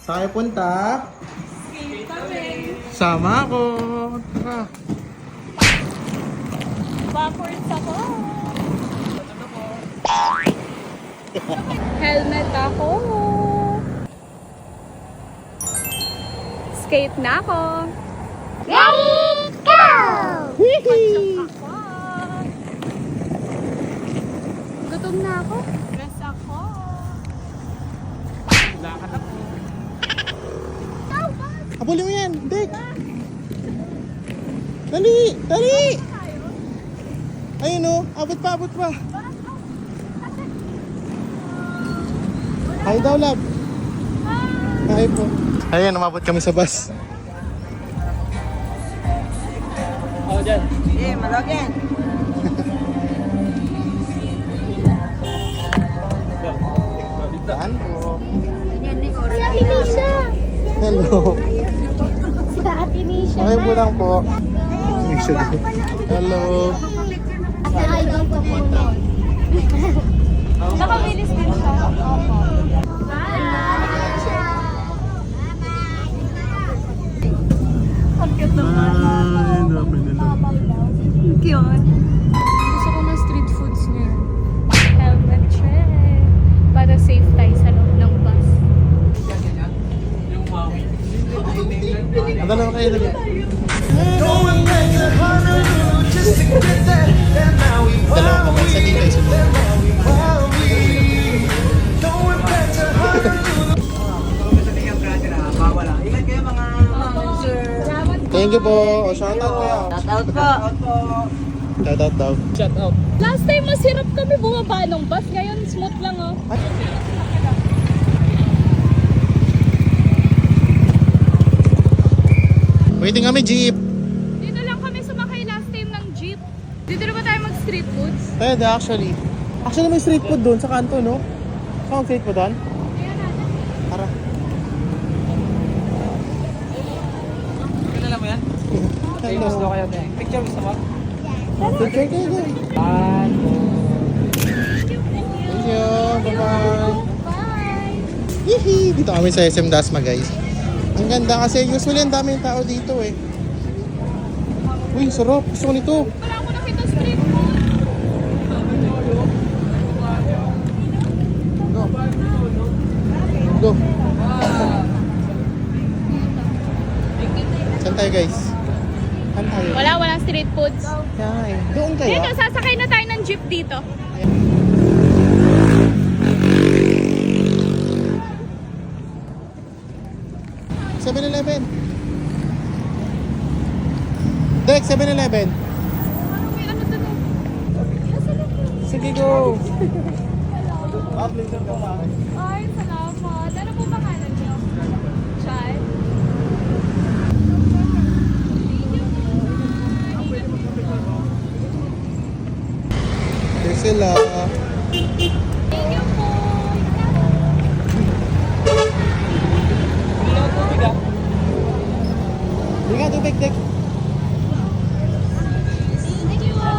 Saan kayo punta? Skate kami. Sama ako. Tara. Backwards ako. Helmet ako. Skate na ako. Ready, go! Wee! Ako. Gutom na ako. Dress ako. Lakad ako. Habulin mo yan, Dek. Dali! Dali! Ayun o, abot pa, abot pa. Hi daw, love. Hi po. Ayan, umabot kami sa bus. Ako dyan. Eh, malagyan. Saan po? Si Ate Misha. Hello. Si Ate Misha. Okay po lang po. Hello. Ate Idol ko po nun. Nakabilis din siya. Opo. Ang cute naman. Ay, dami nila. Cute. Gusto ko ng street foods niya. Helmet check. Para safe tayo sa loob ng bus. Yung Maui. Ang dalawa kayo dali. Dalawang pamagsa dito ay sunod. Ingat kayo mga Thank you po. O, shout out kayo. Shoutout po. Shout out daw. shout out. Last time masirap kami bumaba ng bus. Ngayon smooth lang oh. Waiting kami, jeep. Dito lang kami sumakay last time ng jeep. Dito na ba tayo mag street foods? Pwede actually. Actually may street food doon sa kanto, no? Saan mag street food doon? Tara. Kilala mo yan? Famous daw kayo. Picture gusto mo? Picture kayo doon. One, Thank you. Bye-bye. Bye! Hihi! Dito kami sa SM Dasma, guys. Ang ganda kasi usually ang daming tao dito eh. Uy, sarap. Gusto ko nito. Wala ako nakita street food. Go. Go. Saan tayo, guys? Saan tayo? Walang street foods. Yan. Doon kayo. Dito, sasakay na tayo ng jeep dito. Seven 7-Eleven. Dek, 7-Eleven. May ano dun eh. Sige, go. Ay, salamat. Ano po pangalan niyo? Chai? Here sila. Thank you po. Hindi nga, tubig, Dek. Thank you po.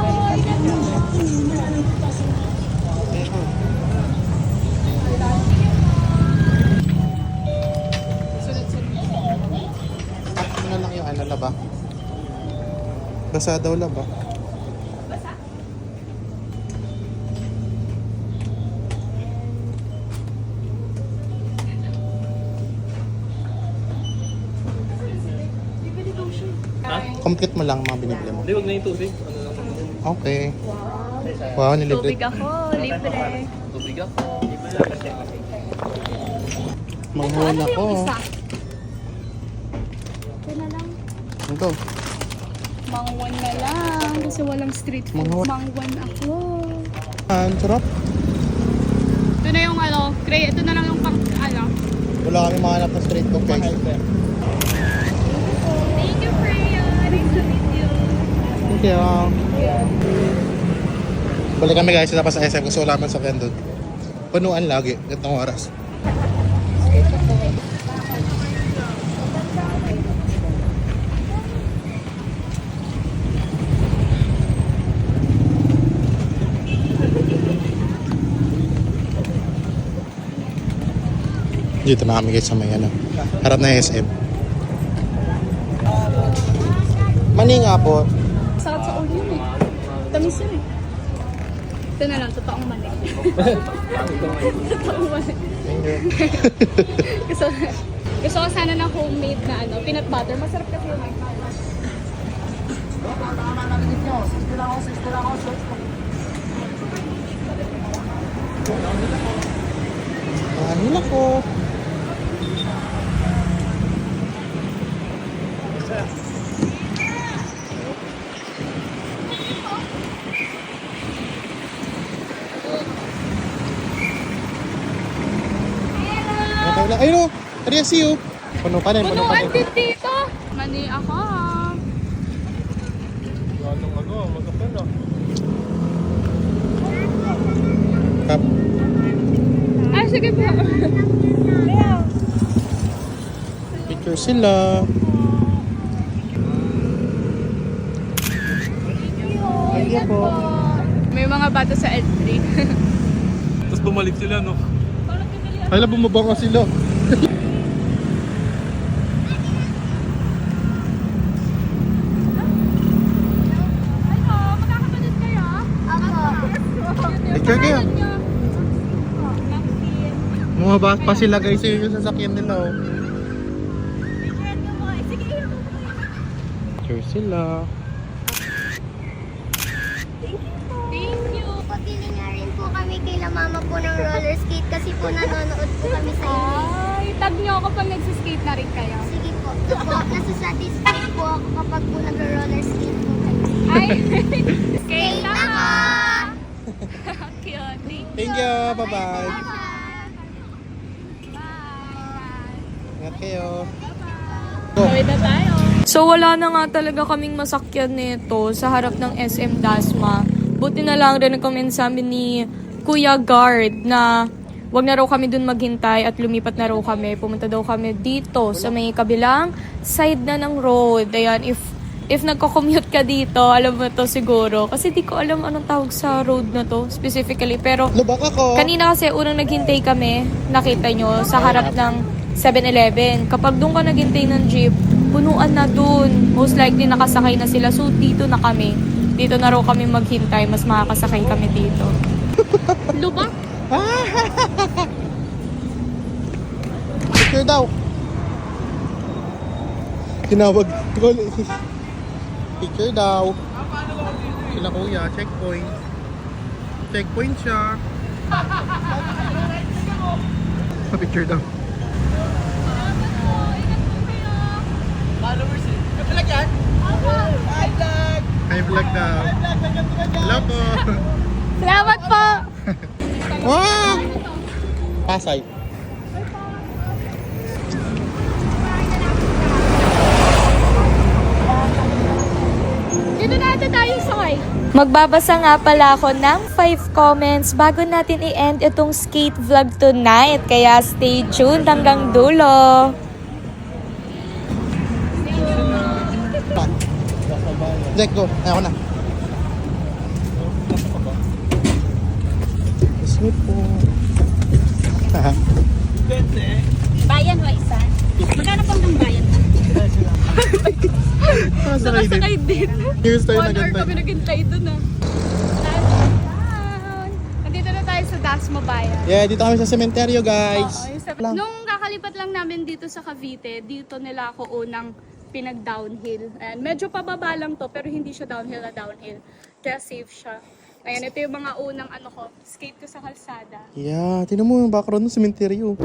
Ano na lang yung ano, laba? Basa daw, laba. Basa? Complete mo lang mga binibili mo. Hindi, wag na yung tubig. Ano lang? Okay. Wow, nilibre. Tubig ako, libre. Tubig ako. Manghuhon Ano ako. yung isa? Ito na lang. Ito. Mangwan na lang. Kasi walang street food. Mangwan. Mangwan ako. Ang sarap. Ito na yung ano, ito na lang yung pang, ano. Wala kami mahanap ng street food, guys. Thank you, Freya. Nice to meet you. Thank you. Balik kami, guys. Tapos sa SM. Gusto wala man sa doon. Punuan lagi. Itong oras. Dito na kami guys sa may ano, harap na SM. Mani nga po. Sarap sa ulo yun eh. Tamis yun eh. Ito na lang, totoong mali. Totoong mali. gusto ko sana ng homemade na ano, peanut butter. Masarap kasi yun. Ano ko? Ayun o! Ariya siyo! Puno pa rin, puno pa Punuan rin. din dito. Mani ako. Kap. Ay, sige po. Picture sila. Ayun po. May mga bata sa L3. Tapos bumalik sila, no? Ay, bumaba nga sila. Ano, magkakapanood kayo? Picture kayo. Bumaba pa sila guys yung sasakyan nila oh. Picture sila. Thank you. Pabili nga rin po kami kay mama po ng roller skate kasi po nanonood po kami sa inyo. Ay, tag niyo ako pag nagsiskate na rin kayo. Sige po. Opo, nasa-satisfy po ako kapag po nag-roller skate po kami. Ay, skate na ako! Cute. Thank you. Bye-bye. Ingat kayo. Gawin na tayo. So wala na nga talaga kaming masakyan nito sa harap ng SM Dasma. Buti na lang rin sa amin ni Kuya Guard na wag na raw kami dun maghintay at lumipat na raw kami. Pumunta daw kami dito sa may kabilang side na ng road. Ayan, if nagko-commute ka dito, alam mo to siguro. Kasi di ko alam anong tawag sa road na to specifically. Pero Lubak ako. kanina kasi unang naghintay kami, nakita nyo, sa harap ng 7-Eleven. Kapag doon ka naghintay ng jeep, punuan na doon. Most likely nakasakay na sila. So dito na kami. Dito na raw kami maghintay. Mas makakasakay kami dito. Lubak? Picture daw. Tinawag. Picture daw. Sila kuya, checkpoint. Checkpoint siya. Picture daw. Followers eh. Kapalag yan? Hi, vlog! Hi vlog daw. Hello po. Salamat po! Wow! Pasay. Dito na ata tayo sakay. Magbabasa nga pala ako ng 5 comments bago natin i-end itong skate vlog tonight. Kaya stay tuned hanggang dulo. Jack, go. Ayaw na. Sweet po. Bayan wa isa. Magkano pang ng bayan? Nakasakay din. Here's tayo 1 hour nagantay. kami naghintay doon ah. Nandito na tayo sa Dasma Bayan. Yeah, dito kami sa sementeryo guys. Oo, yung Lang. nung kakalipat lang namin dito sa Cavite, dito nila ako unang pinag-downhill. Ayan, medyo pababa lang to, pero hindi siya downhill na downhill. Kaya safe siya. Ayan, ito yung mga unang ano ko, skate ko sa kalsada. Yeah, tinan mo yung background ng sementeryo.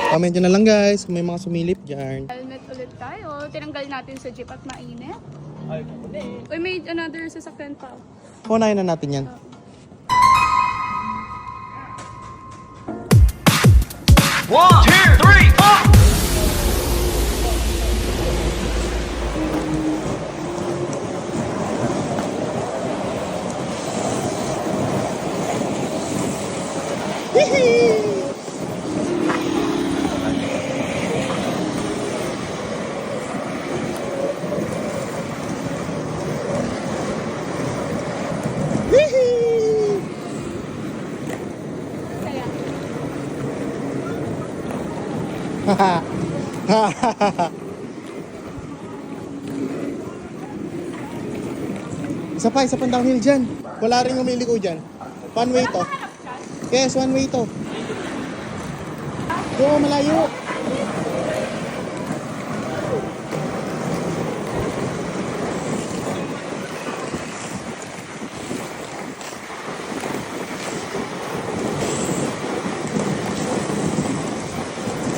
Comment nyo na lang guys kung may mga sumilip dyan. Helmet ulit tayo. Tinanggal natin sa jeep at mainit. Ay, kukunin. Uy, may another sasakyan pa. Kunain na natin yan. One, two, three, four. Kaya, Isa pang downhill dyan. Wala rin umiliko dyan. One way to. Yes, one way to. Oo, malayo.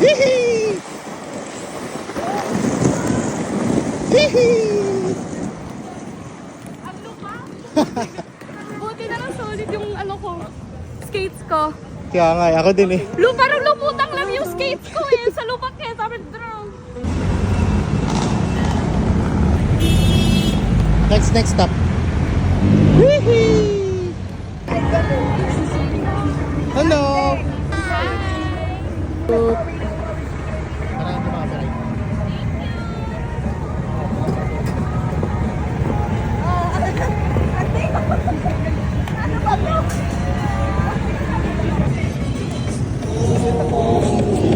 Hihi! Hihi! Ang lupa! Buti na lang solid yung ano ko, skates ko. Kaya nga, ako din eh. Parang lumutang lang yung skates ko eh. Sa lupa kaya sabi drone. Next stop. Hihi! Hello! Parang kumakapirate.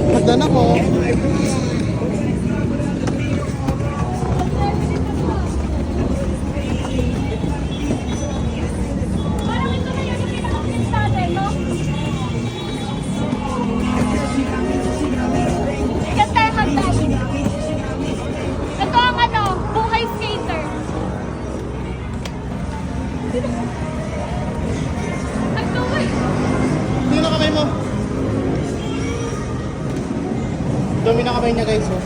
Magdan ako. Parang ito na yung pinaka-skates natin, no? Ikat tayo mag-dash. Ito ang ano, buhay skater. Ang gawin. Tingnan na kamay mo. Dumi na kamay niya guys. Oh.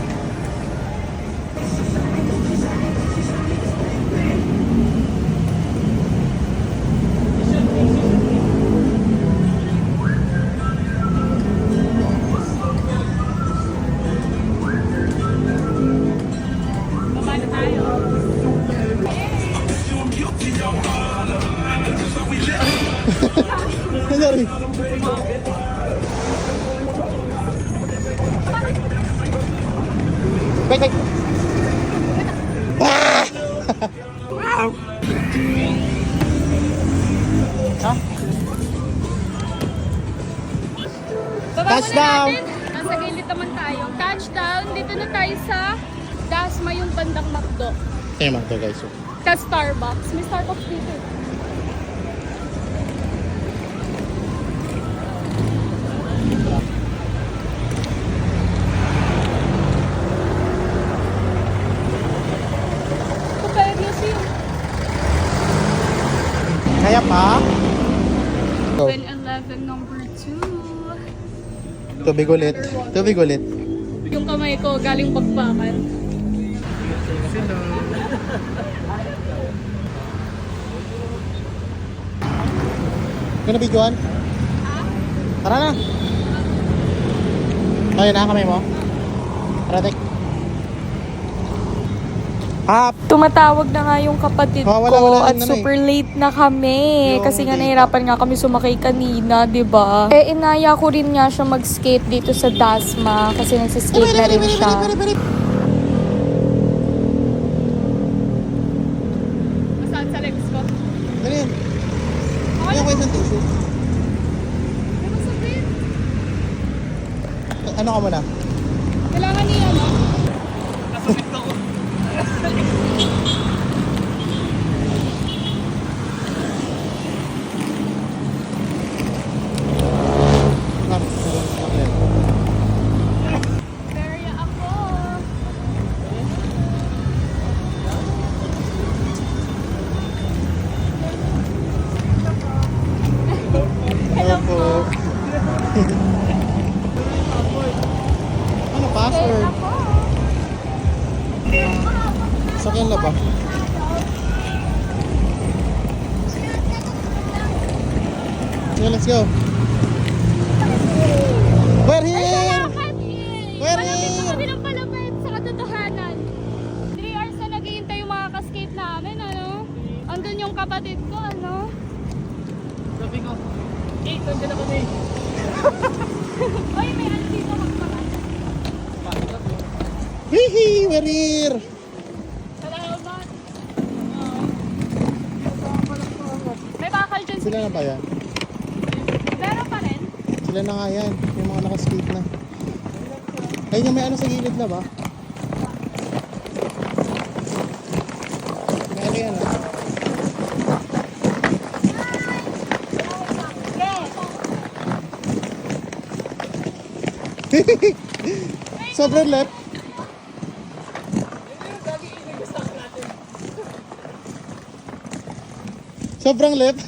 Baba na tayo. Sorry. Wait. Ah! Ha? Baba Touchdown! muna natin. Nasa gilid naman tayo. Touchdown. Dito na tayo sa Dasma, yung bandang McDo. Tingnan mo ito guys. Oh. Sa Starbucks. May Starbucks dito. Super museum. Kaya pa? Go. 7-Eleven number 2. Tubig ulit. Tubig ulit. Yung kamay ko galing pagpakan. Kaya nabidyoan? Tara na. Ayun na, kamay mo. Tara, tek. Hap! Tumatawag na nga yung kapatid Oh, wala ko na at eh. super late na kami. Yung Kasi nga data. nahirapan nga kami sumakay kanina, 'di ba? Eh inaya ko rin nga siya mag-skate dito sa Dasma kasi nagsiskate na rin siya. Masaan sa legs ko? Ano yun? Yung kayo sa tissue. Ano sabihin? Ano ka muna? Kailangan niya, no? Very ako. Hello po. Ano password? Sakyan na ba? Sige, let's go. We're here! We're Malapit na here! kami ng palapit sa katotohanan. 3 hours na naghihintay yung mga kaskate namin, ano? Andun yung kapatid ko, ano? Sabi ko, nandiyan na kami. Oy, may ano dito magpakan. Hihi! We're here! Salamat. May bakal dyan. Sila na ba yan? Meron pa rin. Sila na nga yan. Yung mga nakaskate na. Ayun yung may ano sa gilid na ba? May ano yan ah. Sobrang left. Sobrang left.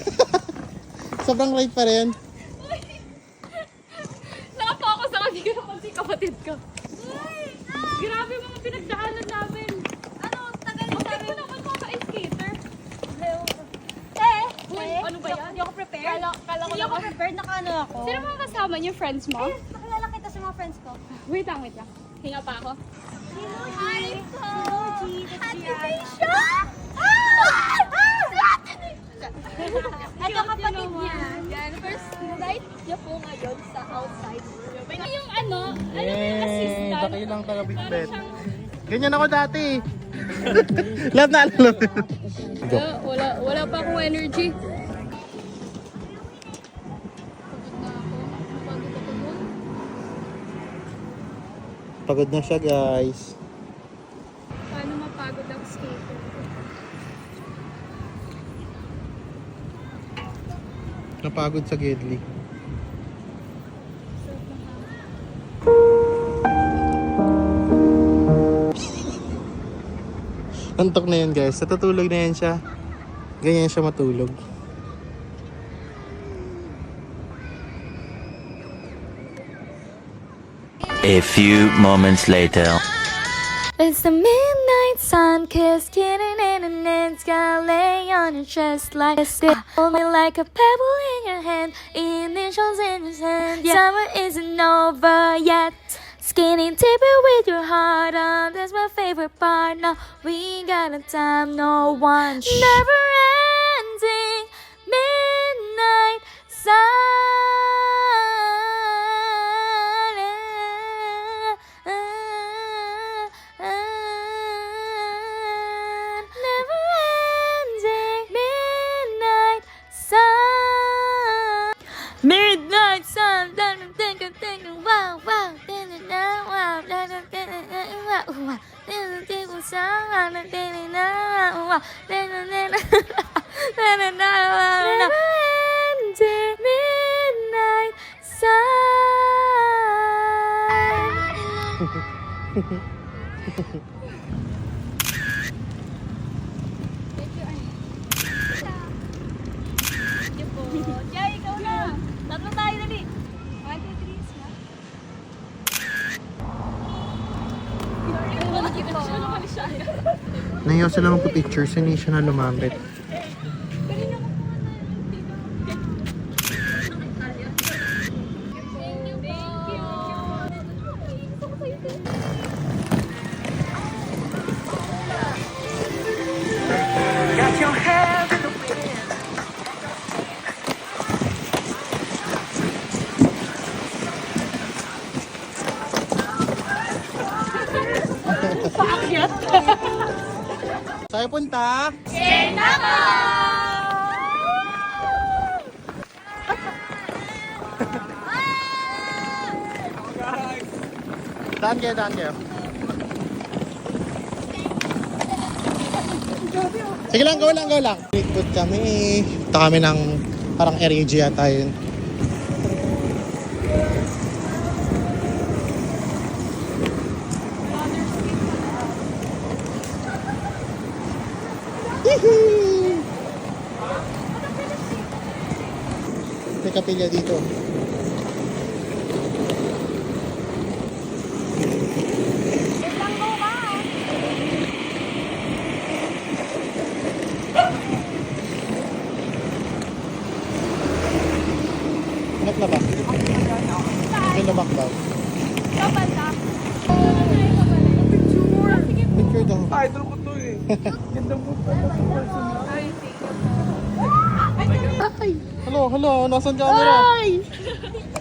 Sobrang right pa rin. Nakapokus ako, hindi ko napansin kapatid ko. Grabe mga pinagdaanan namin. Ano, tagal na sabi. Bakit ko naman mga skater? Ano ba yan? Hindi ako prepared. Kala ko Hindi ako prepared. Nakaano ako. Sino mga kasama niyo, friends mo? Nakilala kita sa mga friends ko. Wait lang. Hinga pa ako. Hi, Activation! Ito kapatid niya. Yan, first night niya po ngayon sa outside. Ano yung ano? Ano yung assistant? Baka lang taga Big Parang Bet. siyang... Ganyan ako dati. Lahat na alam. Wala pa akong energy. Pagod na siya guys. Paano mapagod ang skater? Napagod sa Gedli. Antok na yan guys. Natutulog na yan siya. Ganyan siya matulog. A few moments later. It's the midnight sun, kiss, kidding, and it's gonna lay on your chest like a stick. Hold me like a pebble in your hand, initials in your hand. Yeah. Summer isn't over yet. Skinny tipping with your heart on, that's my favorite part. No, we ain't got no time, no one. Never ending midnight sun. Never ending midnight sun. Midnight sun, thinking, wow, wow, thinking, wow, wow, wow, thinking, sound, thinking, wow, never ending midnight sun. Jay, ikaw na. Tatlo tayo dali. 1, 2, 3, smile. Nahiyaw sila magpa-pictures. Hindi siya na lumapit. Got your hands in the wind. Tayo punta. Daan kayo. Sige lang, go lang. Ikot kami. Ito kami ng parang area yata yun. Hihi! May kapilya dito. Hanap na ba? May labak daw. Kapanta. Picture daw. Idol ko to eh. Ganda mo pa. Hello, nasan camera?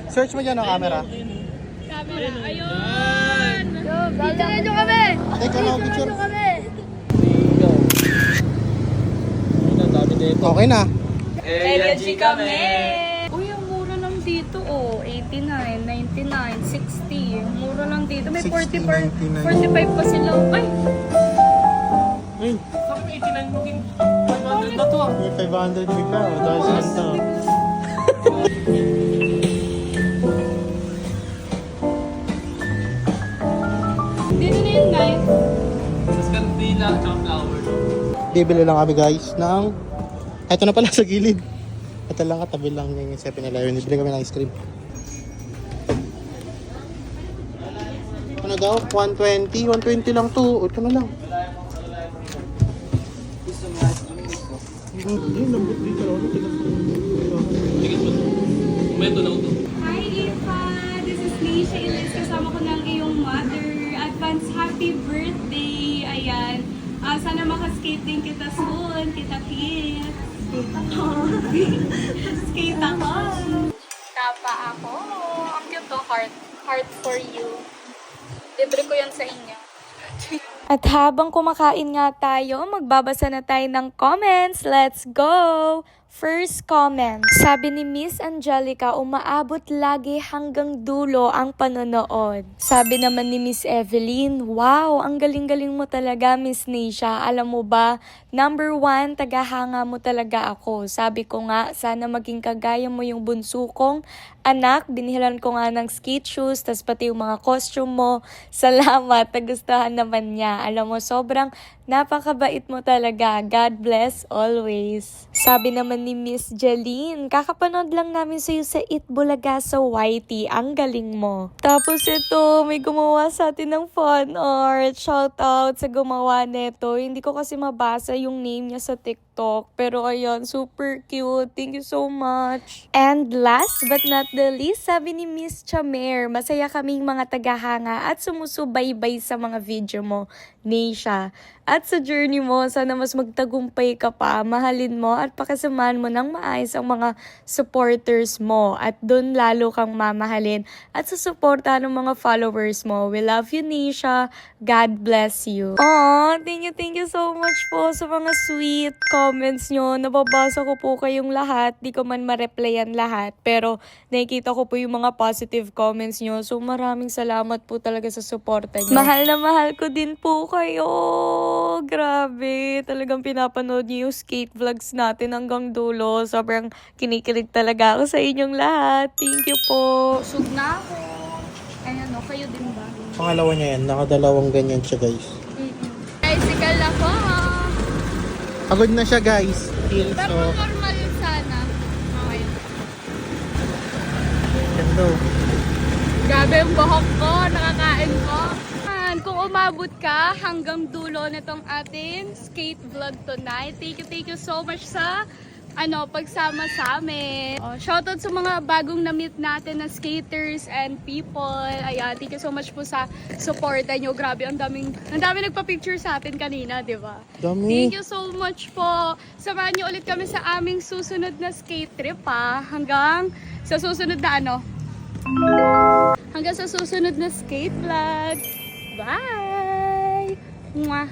Search mo dyan ang camera. Camera. Ayun! Picture nyo kami! Teka lang, picture. Ang dami dito. Okay na. Energy kami! Uy, ang mura lang dito oh. 89, 99, 60. Mura lang dito. May 16.99. 45 pa sila. Ay! Uy, Sabi may 89 maging 500 na to ah. may 500 may pa. Dahil sa ito. Dito na yun, guys. Tapos kandila, tsaka flower. Bibili lang kami guys ng... Ito na pala sa gilid. Ito lang katabi lang yung 7-Eleven. Bibili kami ng ice cream. Ano daw? 120? 120 lang to. Ito na lang. Yung lambot dito. Kumento na ito. Hi, Eva! This is Nisha Ilis. Kasama ko ng iyong mother. Advance happy birthday! Ayan. Sana makaskate din kita soon. Kita Kit. Skate ako. Skate ako. Tapa ako. Ang cute to. Heart. Heart for you. Libre ko yan sa inyo. At habang kumakain nga tayo, magbabasa na tayo ng comments. Let's go! First comment. Sabi ni Miss Angelica, umaabot lagi hanggang dulo ang panonood. Sabi naman ni Miss Evelyn, wow, ang galing-galing mo talaga, Miss Nisha. Alam mo ba, number 1, tagahanga mo talaga ako. Sabi ko nga, sana maging kagaya mo yung bunso kong anak. Binihilan ko nga ng skate shoes, tas pati yung mga costume mo. Salamat, nagustuhan naman niya. Alam mo, sobrang napakabait mo talaga. God bless always. Sabi naman ni Miss Jeline, kakapanood lang namin sa'yo sa Itbulaga sa YT. Ang galing mo. Tapos ito, may gumawa sa atin ng fan art. Shout out sa gumawa neto. Hindi ko kasi mabasa yung name niya sa TikTok. Pero ayun, super cute. Thank you so much. And last but not the least, sabi ni Miss Chamer, masaya kaming mga tagahanga at sumusubaybay sa mga video mo, Nisha. At sa journey mo, sana mas magtagumpay ka pa, mahalin mo at pakasamahan mo ng maayos ang mga supporters mo. At doon lalo kang mamahalin at susuportahan ng mga followers mo. We love you, Nisha. God bless you. Aw, thank you so much po sa mga sweet comments nyo. Nababasa ko po kayong lahat. Di ko man ma-replyan lahat. Pero nakikita ko po yung mga positive comments nyo. So maraming salamat po talaga sa suporta nyo. Mahal na mahal ko din po kayo. Grabe. Talagang pinapanood niyo yung skate vlogs natin hanggang dulo. Sobrang kinikilig talaga ako sa inyong lahat. Thank you po. Busog na ako. Ayan o, kayo din ba? Pangalawa niya yan. Nakadalawang ganyan siya guys. Bicycle ako. Pagod na siya guys. Feel Pero so... normal yun sana. Okay. Hello. Grabe yung buhok ko, nakakain ko. Kung umabot ka hanggang dulo nitong ating skate vlog tonight, thank you so much sa pagsama sa amin. Shoutout sa mga bagong na-meet natin na skaters and people. Ayan, thank you so much po sa suporta nyo. Grabe, ang dami nagpa-picture sa atin kanina, di ba? Dami. Thank you so much po. Samahan nyo ulit kami sa aming susunod na skate trip ha. Hanggang sa susunod na Hanggang sa susunod na skate vlog. Bye! Mwah!